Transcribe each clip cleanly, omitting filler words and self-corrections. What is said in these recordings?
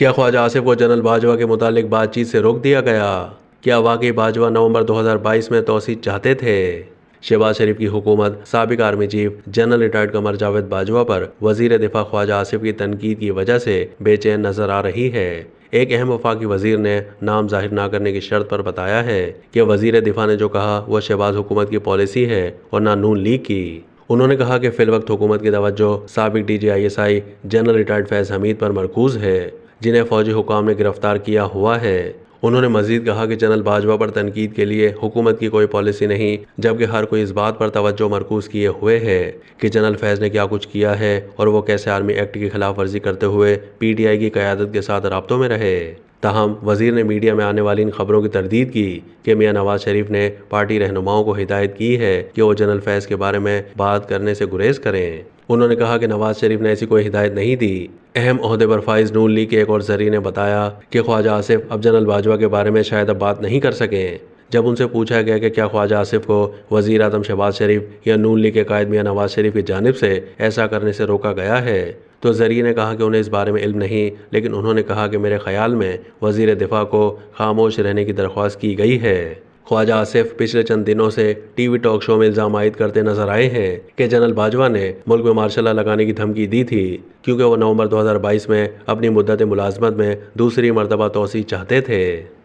کیا خواجہ آصف کو جنرل باجوہ کے متعلق بات چیت سے روک دیا گیا؟ کیا واقعی باجوہ نومبر 2022 میں توسیع چاہتے تھے؟ شہباز شریف کی حکومت سابق army chief general retired Qamar Javed Bajwa پر وزیر دفاع خواجہ آصف کی تنقید کی وجہ سے بے چین نظر آ رہی ہے۔ ایک اہم وفاقی وزیر نے نام ظاہر نہ کرنے کی شرط پر بتایا ہے کہ وزیر دفاع نے جو کہا وہ شہباز حکومت کی پالیسی ہے اور نہ نون لیگ کی۔ انہوں نے کہا کہ فی الوقت حکومت کی توجہ سابق D G ISI general retired Faiz Hamid پر مرکوز ہے، جنہیں فوجی حکام نے گرفتار کیا ہوا ہے۔ انہوں نے مزید کہا کہ جنرل باجوہ پر تنقید کے لیے حکومت کی کوئی پالیسی نہیں، جبکہ ہر کوئی اس بات پر توجہ مرکوز کیے ہوئے ہے کہ جنرل فیض نے کیا کچھ کیا ہے اور وہ کیسے آرمی ایکٹ کی خلاف ورزی کرتے ہوئے PTI کی قیادت کے ساتھ رابطوں میں رہے۔ تاہم وزیر نے میڈیا میں آنے والی ان خبروں کی تردید کی کہ میاں نواز شریف نے پارٹی رہنماؤں کو ہدایت کی ہے کہ وہ جنرل فیض کے بارے میں بات کرنے سے گریز کریں۔ انہوں نے کہا کہ نواز شریف نے ایسی کوئی ہدایت نہیں دی۔ اہم عہدے پر فائز نون لیگ کے ایک اور ذریعے نے بتایا کہ خواجہ آصف اب جنرل باجوہ کے بارے میں شاید اب بات نہیں کر سکیں۔ جب ان سے پوچھا گیا کہ کیا خواجہ آصف کو وزیر اعظم شہباز شریف یا نون لیگ کے قائد میاں نواز شریف کی جانب سے ایسا کرنے سے روکا گیا ہے، تو ذریعے نے کہا کہ انہیں اس بارے میں علم نہیں، لیکن انہوں نے کہا کہ میرے خیال میں وزیر دفاع کو خاموش رہنے کی درخواست کی گئی ہے۔ خواجہ آصف پچھلے چند دنوں سے ٹی وی ٹاک شو میں الزام عائد کرتے نظر آئے ہیں کہ جنرل باجوہ نے ملک میں مارشل لا لگانے کی دھمکی دی تھی کیونکہ وہ نومبر 2022 میں اپنی مدت ملازمت میں دوسری مرتبہ توسیع چاہتے تھے۔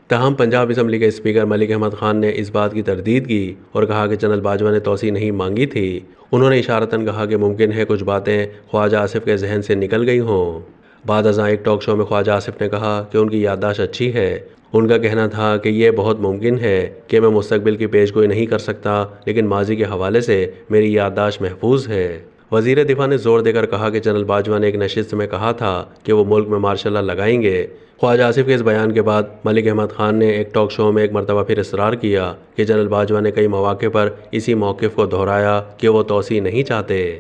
تاہم پنجاب اسمبلی کے اسپیکر ملک احمد خان نے اس بات کی تردید کی اور کہا کہ جنرل باجوہ نے توسیع نہیں مانگی تھی۔ انہوں نے اشارتاً کہا کہ ممکن ہے کچھ باتیں خواجہ آصف کے ذہن سے نکل گئی ہوں۔ بعد ازاں ایک ٹاک شو میں خواجہ آصف نے کہا کہ ان کی یادداشت اچھی ہے۔ ان کا کہنا تھا کہ یہ بہت ممکن ہے کہ میں مستقبل کی پیش گوئی نہیں کر سکتا، لیکن ماضی کے حوالے سے میری یادداشت محفوظ ہے۔ وزیر دفاع نے زور دے کر کہا کہ جنرل باجوہ نے ایک نشست میں کہا تھا کہ وہ ملک میں مارشل لا لگائیں گے۔ خواجہ آصف کے اس بیان کے بعد ملک احمد خان نے ایک ٹاک شو میں ایک مرتبہ پھر اصرار کیا کہ جنرل باجوہ نے کئی مواقع پر اسی موقف کو دہرایا کہ وہ توسیع نہیں چاہتے۔